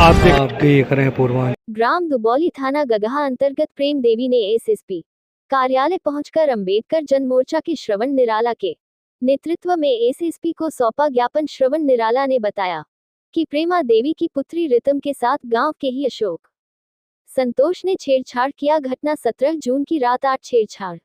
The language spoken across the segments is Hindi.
आप देख रहे हैं पूर्वांचल। ग्राम दुबौली थाना गगहा अंतर्गत प्रेम देवी ने एसएसपी कार्यालय पहुंचकर अंबेडकर जन मोर्चा के श्रवण निराला के नेतृत्व में एसएसपी को सौंपा ज्ञापन। श्रवण निराला ने बताया कि प्रेमा देवी की पुत्री रितम के साथ गांव के ही अशोक संतोष ने छेड़छाड़ किया। घटना 17 जून की रात 8 छेड़छाड़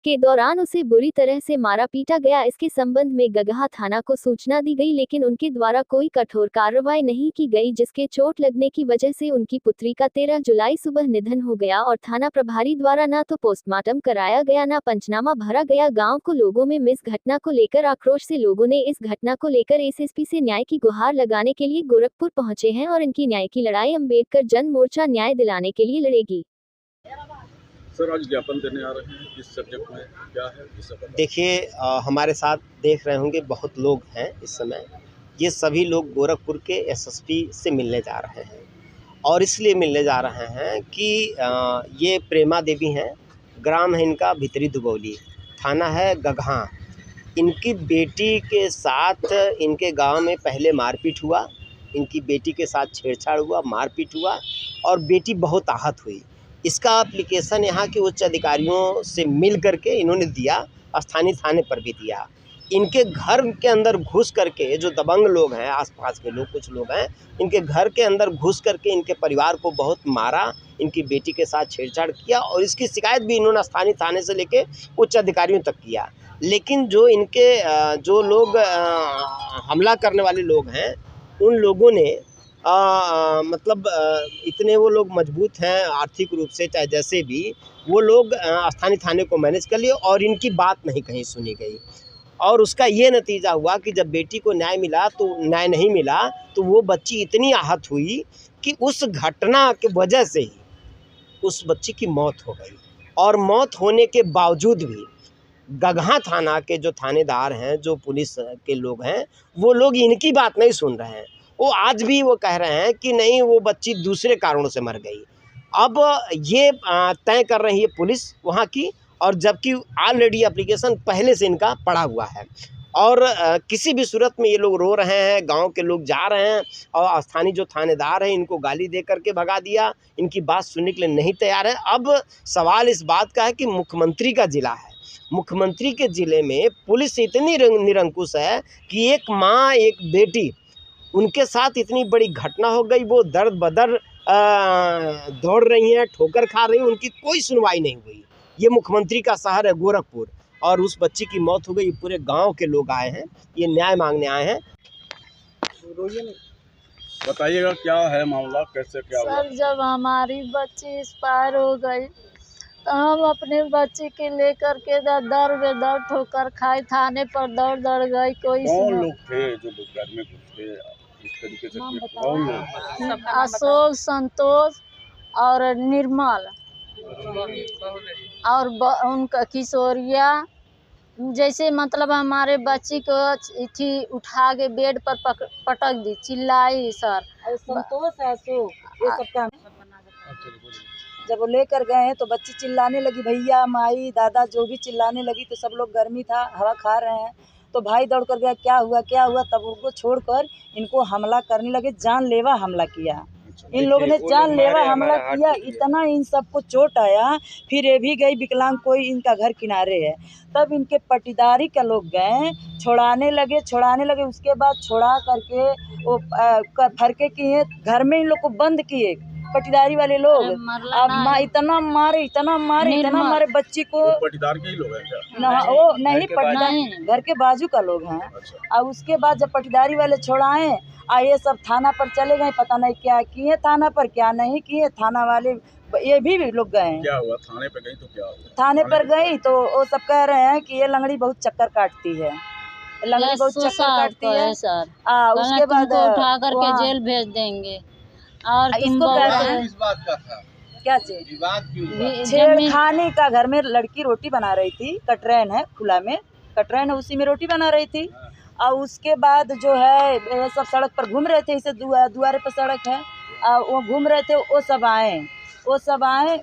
के दौरान उसे बुरी तरह से मारा पीटा गया। इसके संबंध में गगहा थाना को सूचना दी गई, लेकिन उनके द्वारा कोई कठोर कार्रवाई नहीं की गई, जिसके चोट लगने की वजह से उनकी पुत्री का 13 जुलाई सुबह निधन हो गया और थाना प्रभारी द्वारा न तो पोस्टमार्टम कराया गया न पंचनामा भरा गया। गांव को लोगों में इस घटना को लेकर आक्रोश से लोगों ने इस घटना को लेकर एसएसपी से न्याय की गुहार लगाने के लिए गोरखपुर पहुंचे हैं और इनकी न्याय की लड़ाई अंबेडकर जन मोर्चा न्याय दिलाने के लिए लड़ेगी। सर, आज ज्ञापन देने आ रहे हैं, इस सब्जेक्ट में क्या है? देखिए, हमारे साथ देख रहे होंगे बहुत लोग हैं इस समय। ये सभी लोग गोरखपुर के एसएसपी से मिलने जा रहे हैं और इसलिए मिलने जा रहे हैं कि ये प्रेमा देवी हैं, ग्राम है इनका भितरी दुबौली, थाना है गगहा। इनकी बेटी के साथ इनके गांव में पहले मारपीट हुआ, इनकी बेटी के साथ छेड़छाड़ हुआ, मारपीट हुआ और बेटी बहुत आहत हुई। इसका एप्लीकेशन यहाँ के उच्च अधिकारियों से मिल करके इन्होंने दिया, स्थानीय थाने पर भी दिया। इनके घर के अंदर घुस करके जो दबंग लोग हैं, आसपास के लोग, कुछ लोग हैं, इनके घर के अंदर घुस करके इनके परिवार को बहुत मारा, इनकी बेटी के साथ छेड़छाड़ किया और इसकी शिकायत भी इन्होंने स्थानीय थाने से लेके उच्च अधिकारियों तक किया। लेकिन जो इनके जो लोग हमला करने वाले लोग हैं, उन लोगों ने मतलब इतने वो लोग मजबूत हैं आर्थिक रूप से, चाहे जैसे भी, वो लोग स्थानीय थाने को मैनेज कर लिए और इनकी बात नहीं कहीं सुनी गई। और उसका ये नतीजा हुआ कि जब बेटी को न्याय मिला तो न्याय नहीं मिला, तो वो बच्ची इतनी आहत हुई कि उस घटना के वजह से ही उस बच्ची की मौत हो गई। और मौत होने के बावजूद भी गगहा थाना के जो थानेदार हैं, जो पुलिस के लोग हैं, वो लोग इनकी बात नहीं सुन रहे हैं। वो आज भी वो कह रहे हैं कि नहीं, वो बच्ची दूसरे कारणों से मर गई। अब ये तय कर रही है पुलिस वहाँ की, और जबकि ऑलरेडी एप्लीकेशन पहले से इनका पड़ा हुआ है और किसी भी सूरत में ये लोग रो रहे हैं। गांव के लोग जा रहे हैं और स्थानीय जो थानेदार हैं इनको गाली दे करके भगा दिया, इनकी बात सुनने के लिए नहीं तैयार है। अब सवाल इस बात का है कि मुख्यमंत्री का ज़िला है, मुख्यमंत्री के ज़िले में पुलिस इतनी निरंकुश है कि एक माँ एक बेटी, उनके साथ इतनी बड़ी घटना हो गई, वो दर्द बदर दौड़ रही हैं, ठोकर खा रही हैं, उनकी कोई सुनवाई नहीं हुई। ये मुख्यमंत्री का शहर है गोरखपुर और उस बच्ची की मौत हो गई। पूरे गांव के लोग आए हैं, ये न्याय मांगने आए हैं। बताइएगा क्या है मामला, कैसे क्या हुआ? सर, जब हमारी बच्ची एक्सपायर हो गई तो हम अपने बच्ची के लेकर के दर ठोकर खाए, थाने पर दौड़ गई। कौन लोग थे जो घर में थे इस तरीके से? कौन लोग? अशोक, संतोष और निर्मल और उनका किशोरिया। जैसे मतलब हमारे बच्ची को थी उठा के बेड पर पटक दी, चिल्लाई। सर, संतोष, अशोक, ये सब का जब वो लेकर गए तो बच्ची चिल्लाने लगी, भैया माई दादा जो भी चिल्लाने लगी, तो सब लोग गर्मी था, हवा खा रहे हैं, तो भाई दौड़ कर गया, क्या हुआ क्या हुआ। तब उनको छोड़कर इनको हमला करने लगे, जानलेवा हमला किया। इन लोगों ने जानलेवा हमला किया, इतना इन सबको चोट आया। फिर ये भी गई विकलांग, कोई इनका घर किनारे है, तब इनके पटीदारी के लोग गए, छुड़ाने लगे। उसके बाद छुड़ा करके वो फरके किए, घर में इन लोग को बंद किए पटीदारी वाले लोग। अब इतना मारे बच्ची को। पटीदार के ही लोग हैं क्या? ना, वो नहीं, पटीदार घर के बाजू का लोग हैं। और उसके बाद जब पटीदारी वाले छोड़ाए, ये सब थाना पर चले गए, पता नहीं क्या किए थाना पर, क्या नहीं किए। थाना वाले ये भी लोग गए। क्या हुआ थाने पर गई तो क्या हुआ? थाने पर गई तो वो सब कह रहे हैं कि ये लंगड़ी बहुत चक्कर काटती है, लंगड़ी बहुत चक्कर काटती है सर। उसके बाद उठा करके जेल भेज देंगे। और इसको कह रहे हैं, इस बात का था क्या छेड़खानी का। घर में लड़की रोटी बना रही थी, कटरैन है, खुला में कटरैन है, उसी में रोटी बना रही थी। और उसके बाद जो है सब सड़क पर घूम रहे थे, इसे दुआरे पर सड़क है, वो घूम रहे थे, वो सब आए, वो सब आए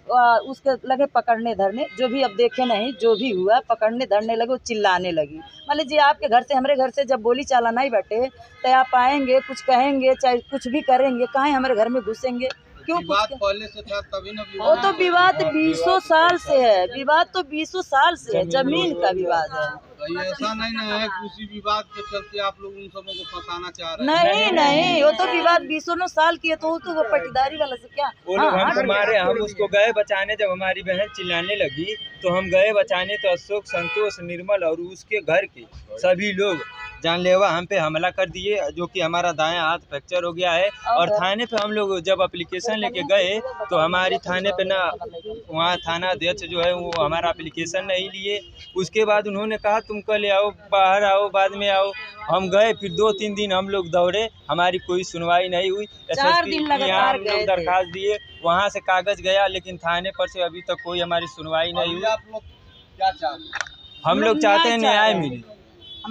उसके लगे पकड़ने धरने, जो भी अब देखे नहीं जो भी हुआ, पकड़ने धरने लगे, वो चिल्लाने लगी। मान लीजिए आपके घर से हमारे घर से जब बोली चाला नहीं बटे तो आप आएंगे कुछ कहेंगे चाहे कुछ भी करेंगे, काहे हमारे घर में घुसेंगे? क्यों? विवाद पहले से था तभी ना वो तो विवाद 20 साल से है, विवाद तो 20 साल से है, जमीन का विवाद है। ये ऐसा नहीं ना है उसी विवाद के चलते आप लोग उन सबों को फंसाना चाह रहे हैं। नहीं नहीं, वो तो विवाद 20 साल की है, तो वो पट्टीदारी वाला से क्या? वो लोग हमको मारे, हम उसको गए बचाने। जब हमारी बहन चिल्लाने लगी तो हम गए बचाने, तो अशोक, संतोष, निर्मल और उसके घर के सभी लोग जानलेवा हम पे हमला कर दिए, जो कि हमारा दायां हाथ फ्रैक्चर हो गया है। और थाने पे हम लोग जब एप्लीकेशन लेके गए तो हमारी थाने पे ना, वहाँ थाना अध्यक्ष जो है वो हमारा एप्लीकेशन नहीं लिए। उसके बाद उन्होंने कहा तुम कल आओ, बाहर आओ, बाद में आओ। हम गए, फिर 2-3 दिन हम लोग दौड़े, हमारी कोई सुनवाई नहीं हुई। 4 दिन लगातार हम लोग दरखास्त दिए, वहाँ से कागज गया, लेकिन थाने पर से अभी तक कोई हमारी सुनवाई नहीं हुई। आप लोग क्या चाहते हैं? हम लोग चाहते हैं न्याय मिले।